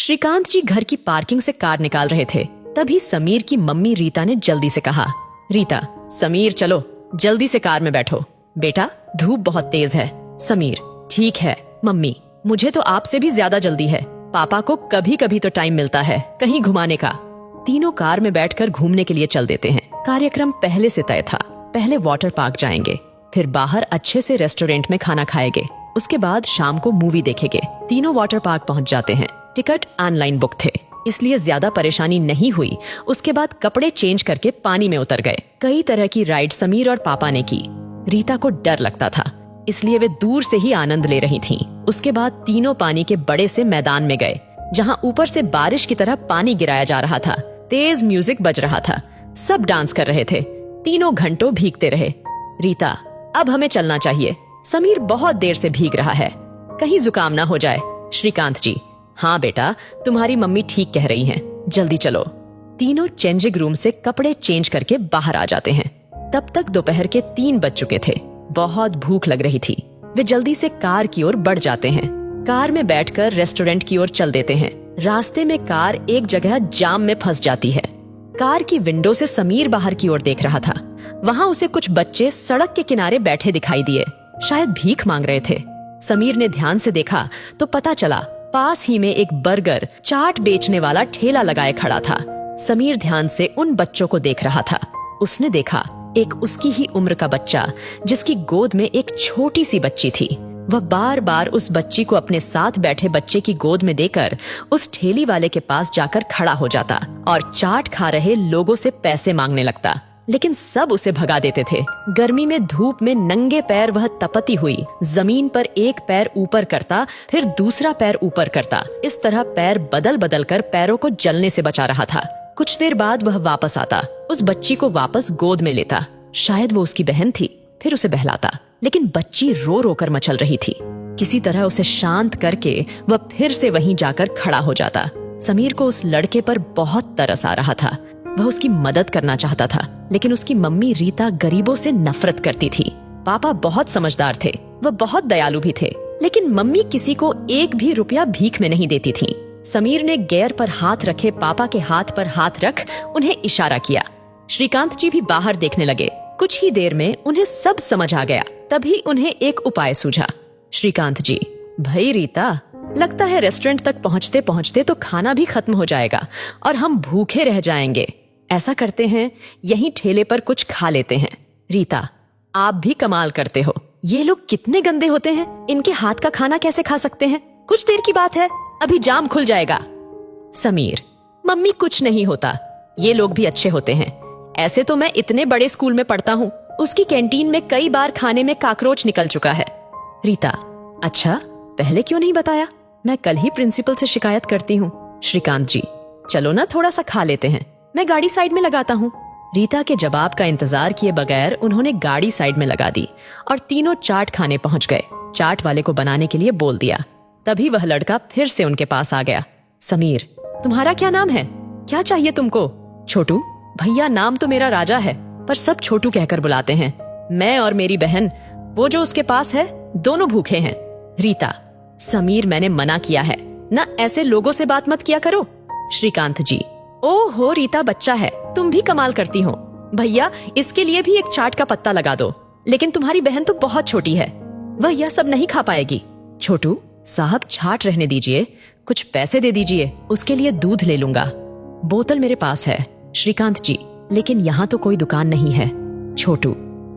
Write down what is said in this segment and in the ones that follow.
श्रीकांत जी घर की पार्किंग से कार निकाल रहे थे। तभी समीर की मम्मी रीता ने जल्दी से कहा, रीता, समीर चलो, जल्दी से कार में बैठो। बेटा, धूप बहुत तेज है। समीर, ठीक है मम्मी, मुझे तो आपसे भी ज्यादा जल्दी है। पापा को कभी कभी तो टाइम मिलता है कहीं घुमाने का। तीनों कार में बैठकर घूमने के लिए चल देते हैं। कार्यक्रम पहले से तय था। पहले वाटर पार्क जाएंगे, फिर बाहर अच्छे से रेस्टोरेंट में खाना खाएंगे, उसके बाद शाम को मूवी देखेंगे। तीनों वाटर पार्क पहुंच जाते हैं। टिकट ऑनलाइन बुक थे, इसलिए ज्यादा परेशानी नहीं हुई। उसके बाद कपड़े चेंज करके पानी में उतर गए। कई तरह की राइड समीर और पापा ने की। रीता को डर लगता था, इसलिए वे दूर से ही आनंद ले रही थीं। उसके बाद तीनों पानी के बड़े से मैदान में गए, जहां ऊपर से बारिश की तरह पानी गिराया जा रहा था। तेज म्यूजिक बज रहा था, सब डांस कर रहे थे। तीनों घंटों भीगते रहे। रीता, अब हमें चलना चाहिए, समीर बहुत देर से भीग रहा है, कहीं जुकाम ना हो जाए। श्रीकांत जी, हाँ बेटा, तुम्हारी मम्मी ठीक कह रही हैं, जल्दी चलो। तीनों चेंजिंग रूम से कपड़े चेंज करके बाहर आ जाते हैं। तब तक दोपहर के 3 बज चुके थे। बहुत भूख लग रही थी। वे जल्दी से कार की ओर बढ़ जाते हैं। कार में बैठकर रेस्टोरेंट की ओर चल देते हैं। रास्ते में कार एक जगह जाम में फंस जाती है। कार की विंडो से समीर बाहर की ओर देख रहा था। वहां उसे कुछ बच्चे सड़क के किनारे बैठे दिखाई दिए, शायद भीख मांग रहे थे। समीर ने ध्यान से देखा तो पता चला पास ही में एक बर्गर चाट बेचने वाला ठेला लगाए खड़ा था। समीर ध्यान से उन बच्चों को देख रहा था। उसने देखा एक उसकी ही उम्र का बच्चा, जिसकी गोद में एक छोटी सी बच्ची थी। वह बार बार उस बच्ची को अपने साथ बैठे बच्चे की गोद में देकर उस ठेली वाले के पास जाकर खड़ा हो जाता और चाट खा रहे लोगों से पैसे मांगने लगता, लेकिन सब उसे भगा देते थे। गर्मी में धूप में नंगे पैर वह तपती हुई जमीन पर एक पैर ऊपर करता, फिर दूसरा पैर ऊपर करता। इस तरह पैर बदल बदल कर पैरों को जलने से बचा रहा था। कुछ देर बाद वह वापस आता, उस बच्ची को वापस गोद में लेता, शायद वो उसकी बहन थी, फिर उसे बहलाता, लेकिन बच्ची रो रो कर मचल रही थी। किसी तरह उसे शांत करके वह फिर से वहीं जाकर खड़ा हो जाता। समीर को उस लड़के पर बहुत तरस आ रहा था। वह उसकी मदद करना चाहता था, लेकिन उसकी मम्मी रीता गरीबों से नफरत करती थी। पापा बहुत समझदार थे, वह बहुत दयालु भी थे, लेकिन मम्मी किसी को एक भी रुपया भीख में नहीं देती थी। समीर ने गियर पर हाथ रखे पापा के हाथ पर हाथ रख उन्हें इशारा किया। श्रीकांत जी भी बाहर देखने लगे। कुछ ही देर में उन्हें सब समझ आ गया। तभी उन्हें एक उपाय सूझा। श्रीकांत जी, भाई रीता, लगता है रेस्टोरेंट तक पहुंचते पहुंचते तो खाना भी खत्म हो जाएगा और हम भूखे रह जाएंगे। ऐसा करते हैं, यहीं ठेले पर कुछ खा लेते हैं। रीता, आप भी कमाल करते हो। ये लोग कितने गंदे होते हैं, इनके हाथ का खाना कैसे खा सकते हैं? कुछ देर की बात है, अभी जाम खुल जाएगा। समीर, मम्मी, कुछ नहीं होता, ये लोग भी अच्छे होते हैं। ऐसे तो मैं इतने बड़े स्कूल में पढ़ता हूँ, उसकी कैंटीन में कई बार खाने में काकरोच निकल चुका है। रीता, अच्छा, पहले क्यों नहीं बताया? मैं कल ही प्रिंसिपल से शिकायत करती हूँ। श्रीकांत जी, चलो ना, थोड़ा सा खा लेते हैं, मैं गाड़ी साइड में लगाता हूँ। रीता के जवाब का इंतजार किए बगैर उन्होंने गाड़ी साइड में लगा दी और तीनों चाट खाने पहुंच गए। चाट वाले को बनाने के लिए बोल दिया। तभी वह लड़का फिर से उनके पास आ गया। समीर, तुम्हारा क्या नाम है? क्या चाहिए तुमको? छोटू, भैया, नाम तो मेरा राजा है, पर सब छोटू कहकर बुलाते हैं। मैं और मेरी बहन, वो जो उसके पास है, दोनों भूखे हैं। रीता, समीर, मैंने मना किया है ना, ऐसे लोगों से बात मत किया करो। श्रीकांत जी, ओहो रीता, बच्चा है, तुम भी कमाल करती हो। भैया, इसके लिए भी एक चाट का पत्ता लगा दो, लेकिन तुम्हारी बहन तो बहुत छोटी है, वह यह सब नहीं खा पाएगी। छोटू साहब, चाट रहने दीजिए, कुछ पैसे दे दीजिए, उसके लिए दूध ले लूंगा। बोतल मेरे पास है। श्रीकांत जी, लेकिन यहाँ तो कोई दुकान नहीं है। छोटू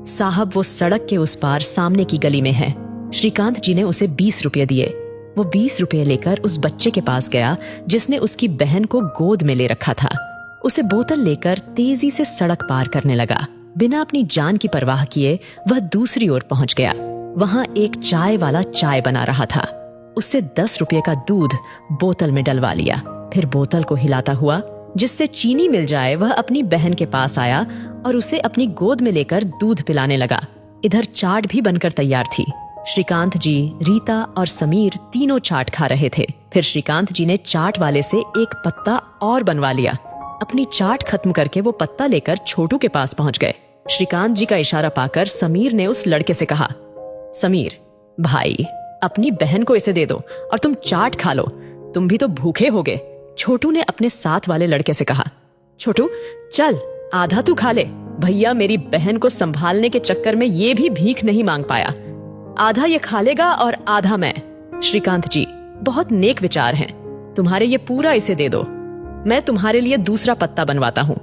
साहब, वो सड़क के उस पार सामने की गली में है। श्रीकांत जी ने उसे 20 रुपये दिए। वो 20 रुपये लेकर उस बच्चे के पास गया जिसने उसकी बहन को गोद में ले रखा था। उसे बोतल लेकर तेजी से सड़क पार करने लगा। बिना अपनी जान की परवाह किए वह दूसरी ओर पहुंच गया। वहां एक चाय वाला चाय बना रहा था। उससे 10 रुपये का दूध बोतल में डलवा लिया। फिर बोतल को हिलाता हुआ, जिससे चीनी मिल जाए, वह अपनी बहन के पास आया और उसे अपनी गोद में लेकर दूध पिलाने लगा। इधर चाट भी बनकर तैयार थी। श्रीकांत जी, रीता और समीर तीनों चाट खा रहे थे। फिर श्रीकांत जी ने चाट वाले से एक पत्ता और बनवा लिया। अपनी चाट खत्म करके वो पत्ता लेकर छोटू के पास पहुंच गए। श्रीकांत जी का इशारा पाकर समीर ने उस लड़के से कहा, समीर भाई, अपनी बहन को इसे दे दो और तुम चाट खा लो। तुम भी तो भूखे होगे। छोटू ने अपने साथ वाले लड़के से कहा। छोटू चल आधा तू खा ले, भैया मेरी बहन को संभालने के चक्कर में ये भी भीख नहीं मांग पाया। आधा ये खा लेगा और आधा मैं। श्रीकांत जी बहुत नेक विचार हैं, तुम्हारे ये पूरा इसे दे दो, मैं तुम्हारे लिए दूसरा पत्ता बनवाता हूँ।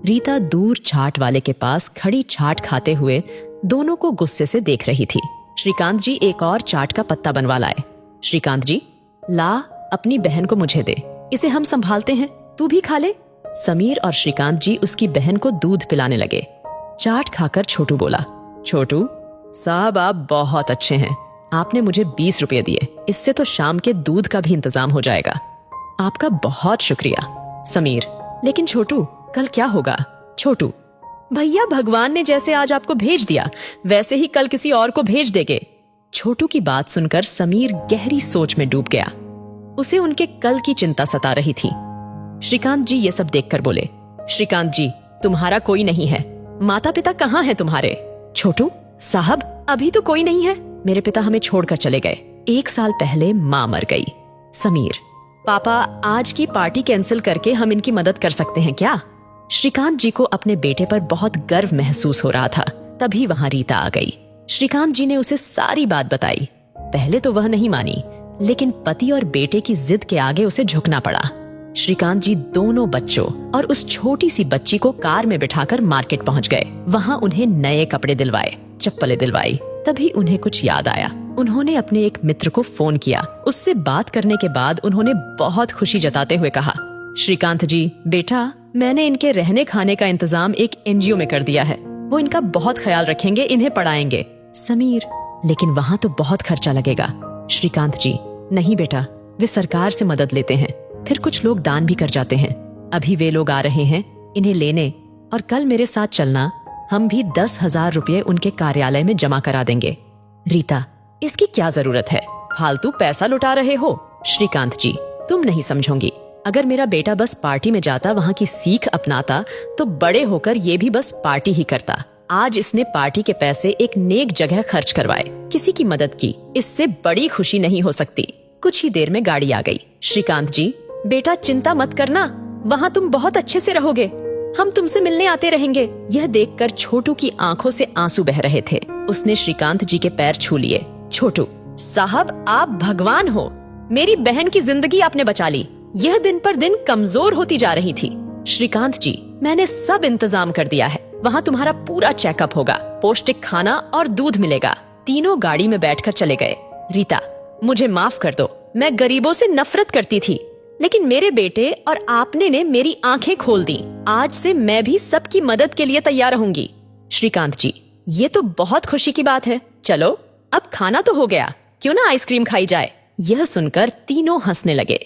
रीता दूर छाट वाले के पास खड़ी छाट खाते हुए दोनों को गुस्से से देख रही थी। श्रीकांत जी एक और चाट का पत्ता बनवा लाए। श्रीकांत जी ला अपनी बहन को मुझे दे, इसे हम संभालते हैं, तू भी खा ले। समीर और श्रीकांत जी उसकी बहन को दूध पिलाने लगे। चाट खाकर छोटू बोला, छोटू साहब आप बहुत अच्छे हैं, आपने मुझे 20 रुपये दिए, इससे तो शाम के दूध का भी इंतजाम हो जाएगा। आपका बहुत शुक्रिया। समीर लेकिन छोटू कल क्या होगा? छोटू भैया भगवान ने जैसे आज आपको भेज दिया वैसे ही कल किसी और को भेज देंगे। छोटू की बात सुनकर समीर गहरी सोच में डूब गया। उसे उनके कल की चिंता सता रही थी। श्रीकांत जी ये सब देखकर बोले, श्रीकांत जी तुम्हारा कोई नहीं है, माता पिता कहाँ हैं तुम्हारे? छोटू साहब अभी तो कोई नहीं है, मेरे पिता हमें छोड़कर चले गए, 1 साल पहले माँ मर गई। समीर पापा आज की पार्टी कैंसिल करके हम इनकी मदद कर सकते हैं क्या? श्रीकांत जी को अपने बेटे पर बहुत गर्व महसूस हो रहा था। तभी वहां रीता आ गई। श्रीकांत जी ने उसे सारी बात बताई। पहले तो वह नहीं मानी, लेकिन पति और बेटे की जिद के आगे उसे झुकना पड़ा। श्रीकांत जी दोनों बच्चों और उस छोटी सी बच्ची को कार में बिठाकर मार्केट पहुंच गए। वहां उन्हें नए कपड़े दिलवाए, चप्पलें दिलवाई। तभी उन्हें कुछ याद आया। उन्होंने अपने एक मित्र को फोन किया। उससे बात करने के बाद उन्होंने बहुत खुशी जताते हुए कहा, श्रीकांत जी बेटा मैंने इनके रहने खाने का इंतजाम एक एनजीओ में कर दिया है, वो इनका बहुत ख्याल रखेंगे, इन्हें पढ़ाएंगे। समीर लेकिन वहां तो बहुत खर्चा लगेगा। श्रीकांत जी नहीं बेटा, वे सरकार से मदद लेते हैं, फिर कुछ लोग दान भी कर जाते हैं। अभी वे लोग आ रहे हैं इन्हें लेने, और कल मेरे साथ चलना, हम भी 10,000 रुपये उनके कार्यालय में जमा करा देंगे। रीता इसकी क्या जरूरत है, फालतू पैसा लुटा रहे हो। श्रीकांत जी तुम नहीं समझोगी, अगर मेरा बेटा बस पार्टी में जाता, वहां की सीख अपनाता, तो बड़े होकर ये भी बस पार्टी ही करता। आज इसने पार्टी के पैसे एक नेक जगह खर्च करवाए, किसी की मदद की, इससे बड़ी खुशी नहीं हो सकती। कुछ ही देर में गाड़ी आ गई। श्रीकांत जी बेटा चिंता मत करना, वहां तुम बहुत अच्छे से रहोगे, हम तुमसे मिलने आते रहेंगे। यह देखकर छोटू की आंखों से आंसू बह रहे थे। उसने श्रीकांत जी के पैर छू लिए। छोटू साहब आप भगवान हो, मेरी बहन की जिंदगी आपने बचा ली, यह दिन पर दिन कमजोर होती जा रही थी। श्रीकांत जी मैंने सब इंतजाम कर दिया है, वहाँ तुम्हारा पूरा चेकअप होगा, पौष्टिक खाना और दूध मिलेगा। तीनों गाड़ी में बैठकर चले गए। रीता मुझे माफ कर दो, मैं गरीबों से नफरत करती थी, लेकिन मेरे बेटे और आपने ने मेरी आंखें खोल दी। आज से मैं भी सबकी मदद के लिए तैयार रहूंगी। श्रीकांत जी ये तो बहुत खुशी की बात है, चलो अब खाना तो हो गया, क्यों ना आइसक्रीम खाई जाए। यह सुनकर तीनों हंसने लगे।